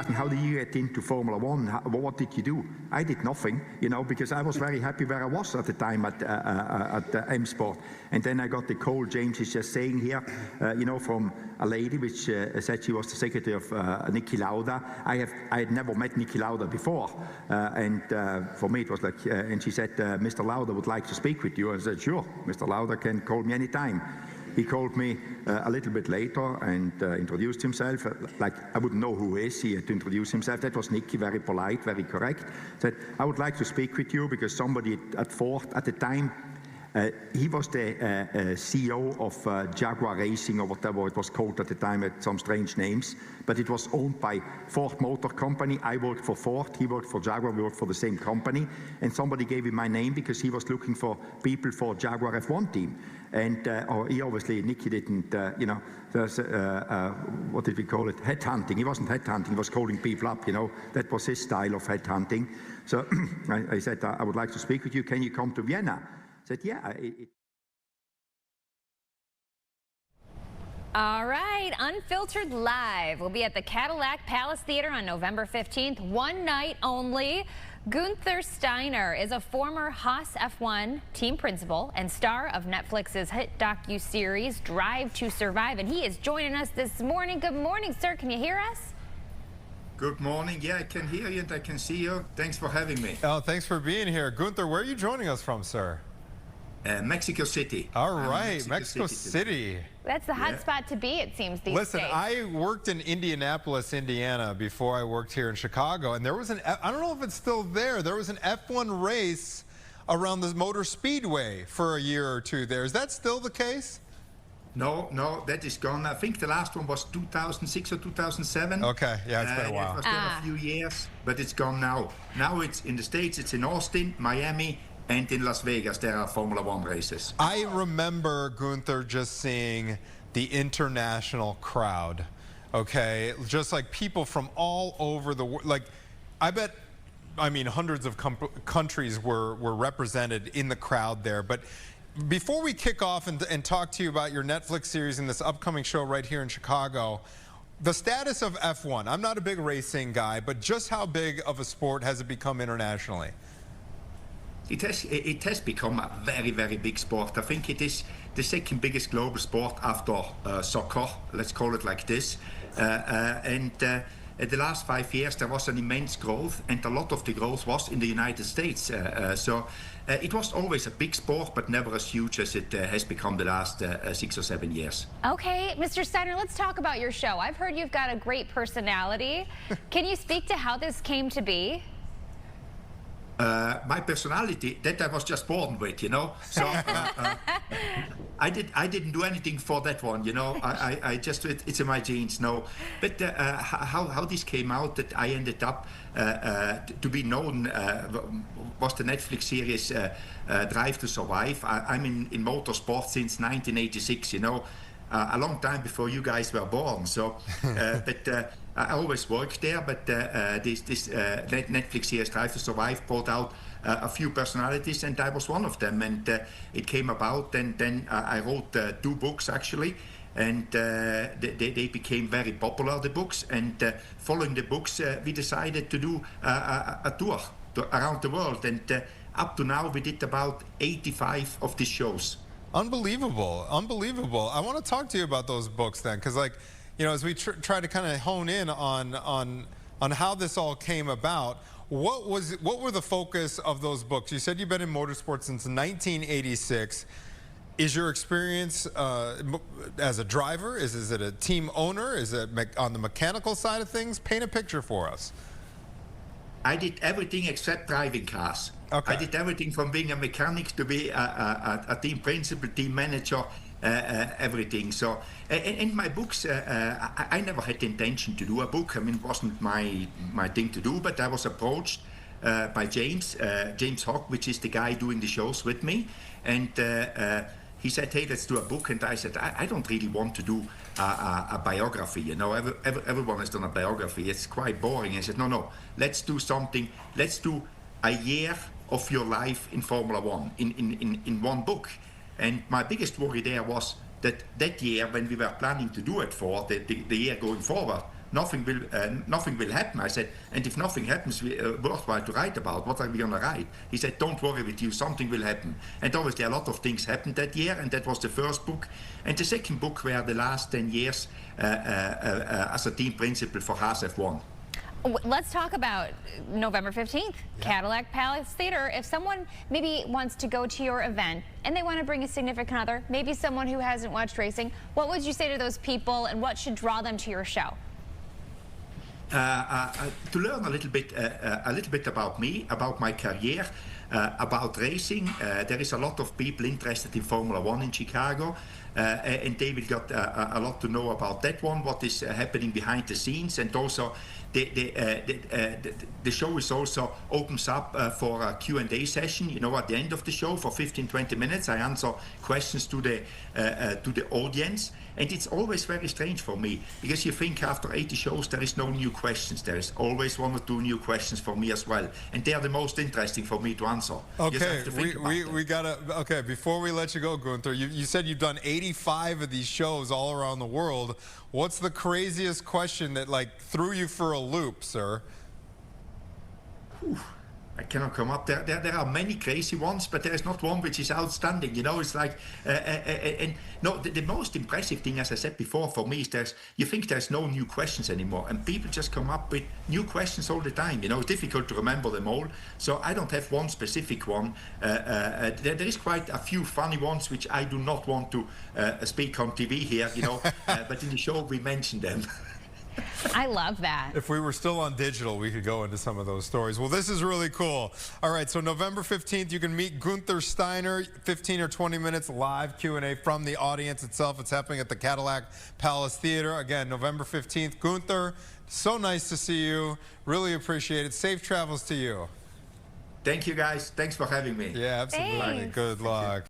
How did you get into Formula One? What did you do? I did nothing, because I was very happy where I was at the time at M Sport. And then I got the call, James is just saying here, from a lady which said she was the secretary of Niki Lauda. I had never met Niki Lauda before, and for me it was like, and she said, Mr. Lauda would like to speak with you. I said, sure, Mr. Lauda can call me anytime. He called me a little bit later and introduced himself. Like, I wouldn't know who he is. He had to introduce himself. That was Nicky, very polite, very correct. Said, I would like to speak with you because somebody at Ford at the time, he was the CEO of Jaguar Racing or whatever it was called at the time, had some strange names, but it was owned by Ford Motor Company. I worked for Ford, he worked for Jaguar, we worked for the same company, and somebody gave him my name because he was looking for people for Jaguar F1 team. And he obviously, Nicky didn't, what did we call it? Headhunting. He wasn't headhunting, he was calling people up, That was his style of headhunting. So I said, I would like to speak with you. Can you come to Vienna? I said, yeah. All right, Unfiltered Live will be at the Cadillac Palace Theatre on November 15th, one night only. Guenther Steiner is a former Haas F1 team principal and star of Netflix's hit docu-series Drive to Survive, and he is joining us this morning. Good morning, sir. Can you hear us? Good morning. Yeah, I can hear you and I can see you. Thanks for having me. Oh, thanks for being here. Guenther, where are you joining us from, sir? Mexico City. All right, Mexico City. That's the hot spot to be, it seems, these days. Listen, I worked in Indianapolis, Indiana before I worked here in Chicago, and there was I don't know if it's still there, there was an F1 race around the Motor Speedway for a year or two there. Is that still the case? No, that is gone. I think the last one was 2006 or 2007. Okay, yeah, it's been a while. It was there a few years, but it's gone now. Now it's in the States, it's in Austin, Miami, and in Las Vegas, there are Formula One races. I remember, Guenther, just seeing the international crowd, okay? Just like people from all over the world. Like, I mean, hundreds of countries were represented in the crowd there. But before we kick off and talk to you about your Netflix series and this upcoming show right here in Chicago, the status of F1. I'm not a big racing guy, but just how big of a sport has it become internationally? It has become a very, very big sport. I think it is the second biggest global sport after soccer, let's call it like this. In the last 5 years, there was an immense growth, and a lot of the growth was in the United States. So it was always a big sport, but never as huge as it has become the last 6 or 7 years. Okay, Mr. Steiner, let's talk about your show. I've heard you've got a great personality. Can you speak to how this came to be? My personality, that I was just born with, So I didn't do anything for that one, I just, it's in my genes, no. But how this came out, that I ended up to be known, was the Netflix series Drive to Survive. I'm in motorsport since 1986, a long time before you guys were born. So, but I always worked there. But this Netflix series Drive to Survive brought out a few personalities, and I was one of them. And it came about, and then I wrote 2 books actually, and they became very popular, the books. And following the books, we decided to do a tour around the world. And up to now, we did about 85 of these shows. Unbelievable, unbelievable. I want to talk to you about those books then, because as we try to kind of hone in on how this all came about, what were the focus of those books? You said you've been in motorsports since 1986. Is your experience as a driver? Is it a team owner? Is it on the mechanical side of things? Paint a picture for us. I did everything except driving cars. Okay. I did everything from being a mechanic to be a team principal, team manager, everything. So in my books, I never had the intention to do a book. I mean, it wasn't my thing to do, but I was approached by James Hogg, which is the guy doing the shows with me. And he said, hey, let's do a book. And I said, I don't really want to do a biography. Everyone has done a biography. It's quite boring. I said, no, let's do something. Let's do a year of your life in Formula One in one book. And my biggest worry there was that year, when we were planning to do it for the year going forward, nothing will happen. I said, and if nothing happens worthwhile to write about, what are we going to write? He said, don't worry with you, something will happen. And obviously a lot of things happened that year, and that was the first book. And the second book were the last 10 years as a team principal for Haas F1. Let's talk about November 15th, Cadillac Palace Theatre. If someone maybe wants to go to your event and they want to bring a significant other, maybe someone who hasn't watched racing, what would you say to those people and what should draw them to your show? To learn a little bit about me, about my career, about racing. There is a lot of people interested in Formula One in Chicago, and they will get a lot to know about that one, what is happening behind the scenes, and also the show is also opens up for a Q&A session, you know, at the end of the show for 15-20 minutes. I answer questions to the audience, and it's always very strange for me, because you think after 80 shows there is no new questions. There is always 1 or 2 new questions for me as well, and they are the most interesting for me to answer. Okay, we gotta, okay, before we let you go, Guenther, you said you've done 85 of these shows all around the world. What's the craziest question that like threw you for a loop, sir? Whew. I cannot come up. There are many crazy ones, but there is not one which is outstanding. You know, it's like, and no, the most impressive thing, as I said before, for me is you think there's no new questions anymore, and people just come up with new questions all the time. You know, it's difficult to remember them all, so I don't have one specific one. There is quite a few funny ones which I do not want to speak on TV here, you know, but in the show we mention them. I love that. If we were still on digital, we could go into some of those stories. Well, this is really cool. All right, so November 15th, you can meet Guenther Steiner, 15 or 20 minutes live Q&A from the audience itself. It's happening at the Cadillac Palace Theatre. Again, November 15th. Guenther, so nice to see you. Really appreciate it. Safe travels to you. Thank you, guys. Thanks for having me. Yeah, absolutely. Thanks. Good luck.